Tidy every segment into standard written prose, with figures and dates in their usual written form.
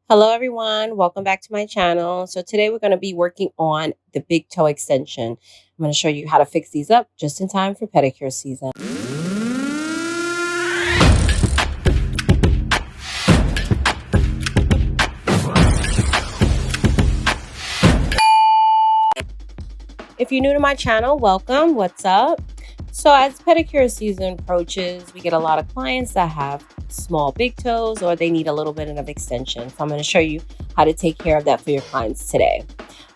Hello everyone, welcome back to my channel. So today we're going to be working on the big toe extension. I'm going to show you how to fix these up just in time for pedicure season. If you're new to my channel, welcome. What's up? So as pedicure season approaches, we get a lot of clients that have small big toes or they need a little bit of extension. So I'm going to show you how to take care of that for your clients today.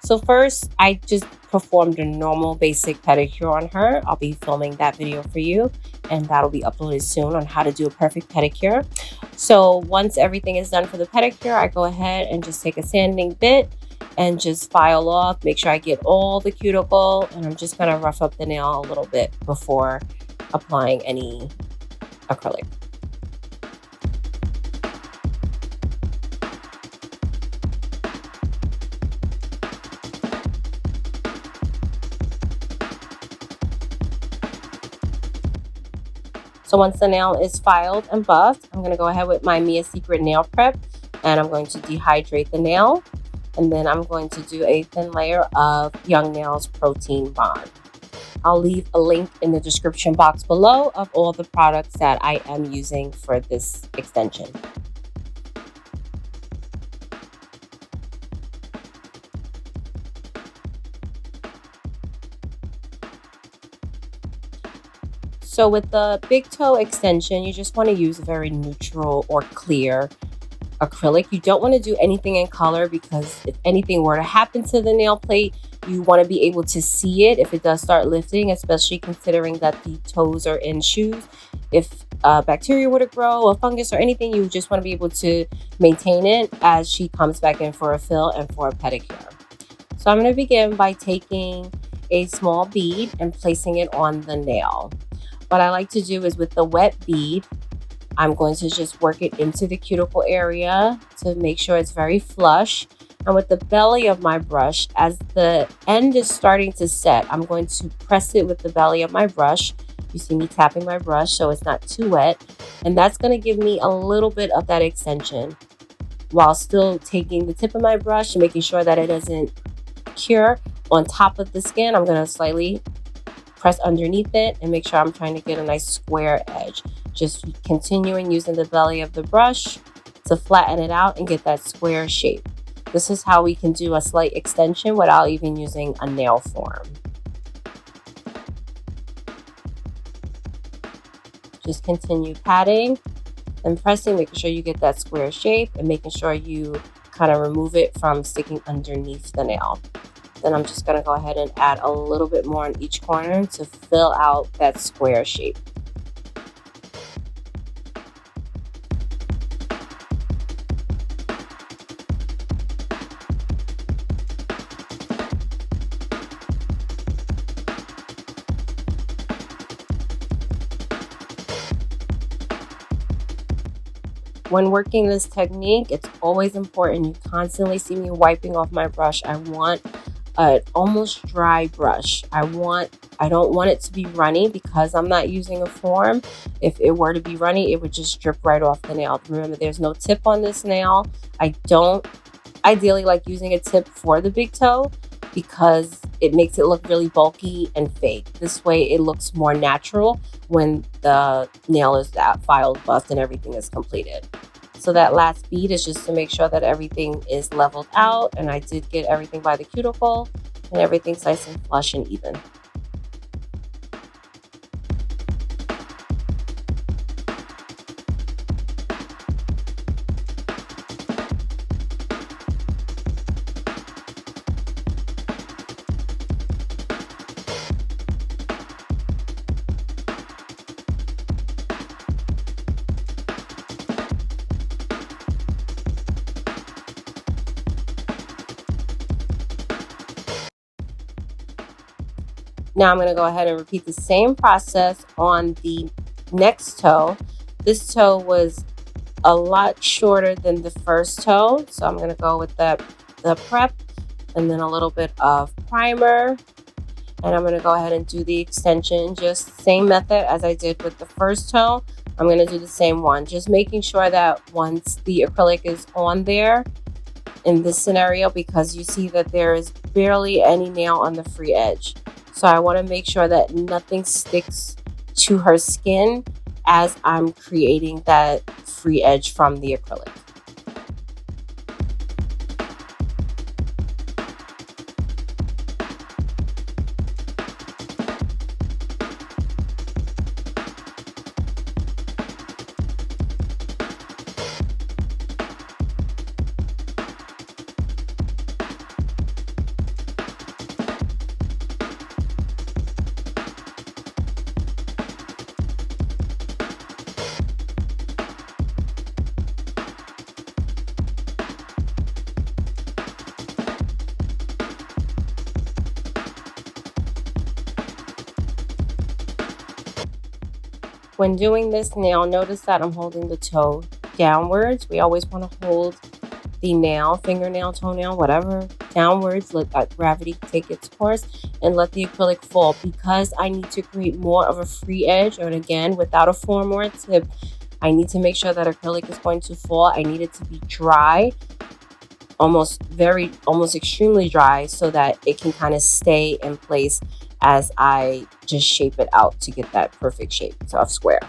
So first, I just performed a normal basic pedicure on her. I'll be filming that video for you, and that'll be uploaded soon on how to do a perfect pedicure. So once everything is done for the pedicure, I go ahead and just take a sanding bit and just file off, make sure I get all the cuticle, and I'm just going to rough up the nail a little bit before applying any acrylic. So once the nail is filed and buffed, I'm going to go ahead with my Mia Secret nail prep, and I'm going to dehydrate the nail. And then I'm going to do a thin layer of Young Nails Protein Bond. I'll leave a link in the description box below of all the products that I am using for this extension. So with the big toe extension, you just want to use a very neutral or clear acrylic. You don't want to do anything in color because if anything were to happen to the nail plate, you want to be able to see it if it does start lifting, especially considering that the toes are in shoes. If bacteria were to grow or fungus or anything, you just want to be able to maintain it as she comes back in for a fill and for a pedicure. So I'm going to begin by taking a small bead and placing it on the nail. What I like to do is with the wet bead, I'm going to just work it into the cuticle area to make sure it's very flush. And with the belly of my brush, as the end is starting to set, I'm going to press it with the belly of my brush. You see me tapping my brush so it's not too wet. And that's going to give me a little bit of that extension while still taking the tip of my brush and making sure that it doesn't cure on top of the skin. I'm going to slightly press underneath it and make sure I'm trying to get a nice square edge. Just continuing using the belly of the brush to flatten it out and get that square shape. This is how we can do a slight extension without even using a nail form. Just continue patting and pressing, making sure you get that square shape and making sure you kind of remove it from sticking underneath the nail. Then I'm just going to go ahead and add a little bit more on each corner to fill out that square shape. When working this technique, it's always important. You constantly see me wiping off my brush. I want an almost dry brush. I don't want it to be runny because I'm not using a form. If it were to be runny, it would just drip right off the nail. Remember, there's no tip on this nail. I don't ideally like using a tip for the big toe because it makes it look really bulky and fake. This way it looks more natural when the nail is filed, buffed, and everything is completed. So that last bead is just to make sure that everything is leveled out, and I did get everything by the cuticle and everything's nice and flush and even. Now I'm going to go ahead and repeat the same process on the next toe. This toe was a lot shorter than the first toe, so I'm going to go with the prep and then a little bit of primer, and I'm going to go ahead and do the extension, just same method as I did with the first toe, I'm going to do the same one, just making sure that once the acrylic is on there in this scenario, because you see that there is barely any nail on the free edge. So I want to make sure that nothing sticks to her skin as I'm creating that free edge from the acrylic. When doing this nail, notice that I'm holding the toe downwards. We always want to hold the nail, fingernail, toenail, whatever, downwards. Let that gravity take its course and let the acrylic fall, because I need to create more of a free edge. And again, without a form or a tip, I need to make sure that acrylic is going to fall. I need it to be dry, almost extremely dry, so that it can kind of stay in place as I just shape it out to get that perfect shape of square.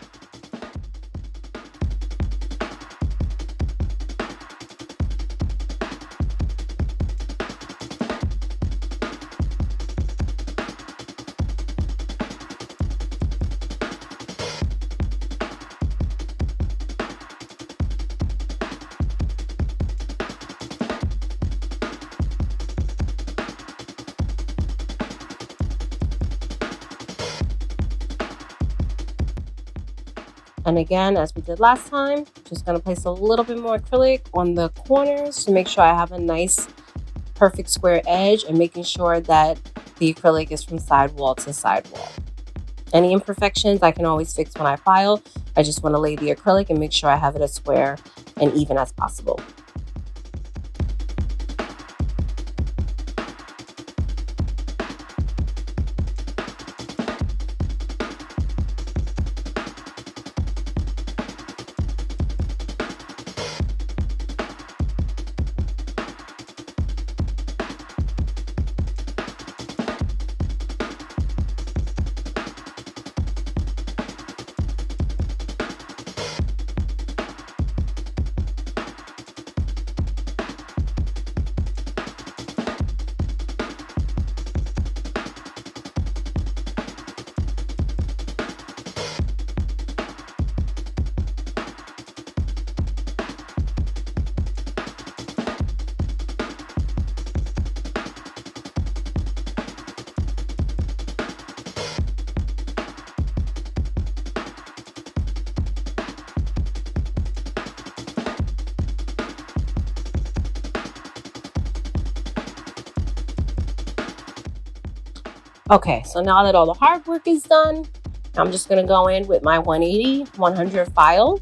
And again, as we did last time, just going to place a little bit more acrylic on the corners to make sure I have a nice, perfect square edge, and making sure that the acrylic is from sidewall to sidewall. Any imperfections I can always fix when I file. I just want to lay the acrylic and make sure I have it as square and even as possible. Okay, so now that all the hard work is done, I'm just going to go in with my 100 file,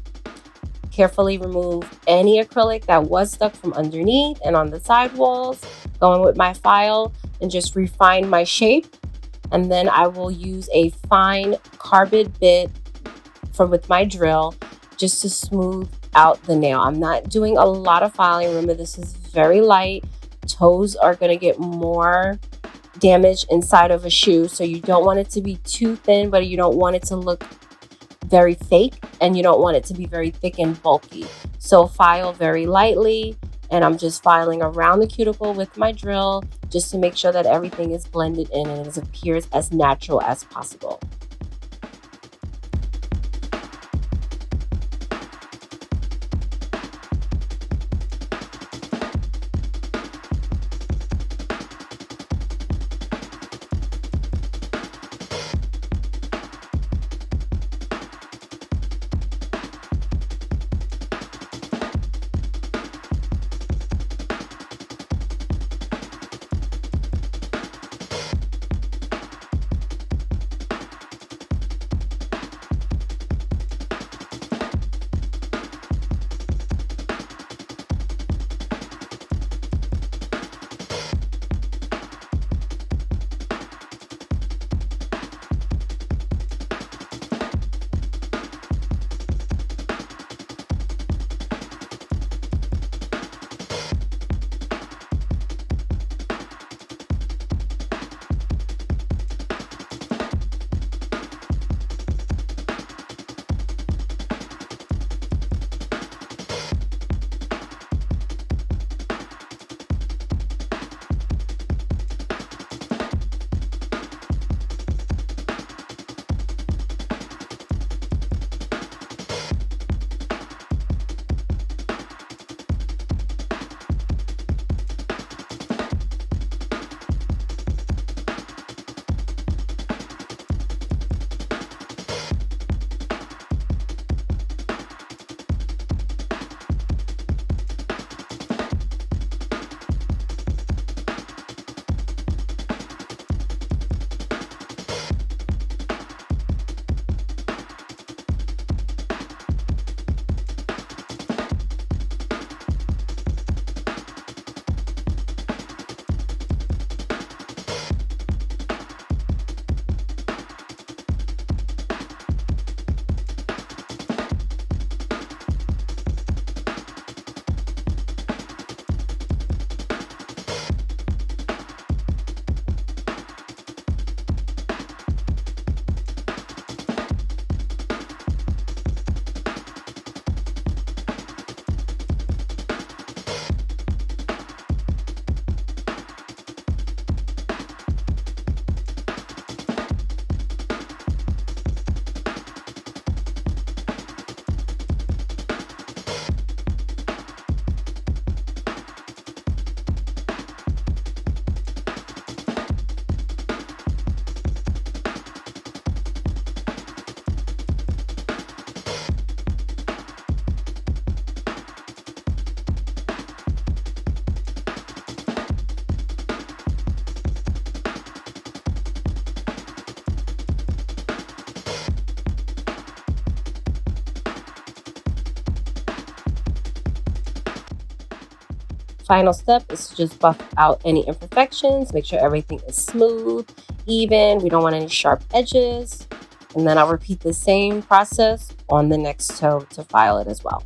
carefully remove any acrylic that was stuck from underneath and on the side walls, go in with my file and just refine my shape. And then I will use a fine carbon bit with my drill just to smooth out the nail. I'm not doing a lot of filing. Remember, this is very light. Toes are going to get more damage inside of a shoe, so you don't want it to be too thin, but you don't want it to look very fake, and you don't want it to be very thick and bulky. So file very lightly, and I'm just filing around the cuticle with my drill just to make sure that everything is blended in and it appears as natural as possible. Final step is to just buff out any imperfections, make sure everything is smooth, even. We don't want any sharp edges. And then I'll repeat the same process on the next toe to file it as well.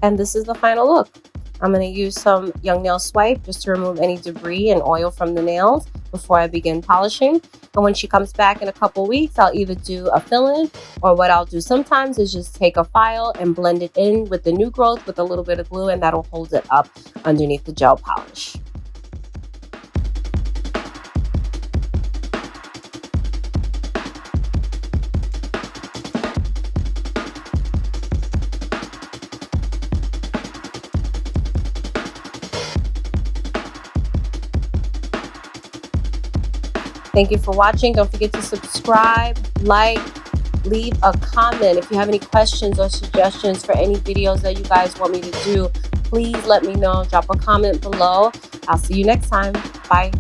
And this is the final look. I'm going to use some Young Nail Swipe just to remove any debris and oil from the nails before I begin polishing. And when she comes back in a couple weeks, I'll either do a fill-in, or what I'll do sometimes is just take a file and blend it in with the new growth with a little bit of glue, and that'll hold it up underneath the gel polish. Thank you for watching. Don't forget to subscribe, like, leave a comment. If you have any questions or suggestions for any videos that you guys want me to do, please let me know. Drop a comment below. I'll see you next time. Bye.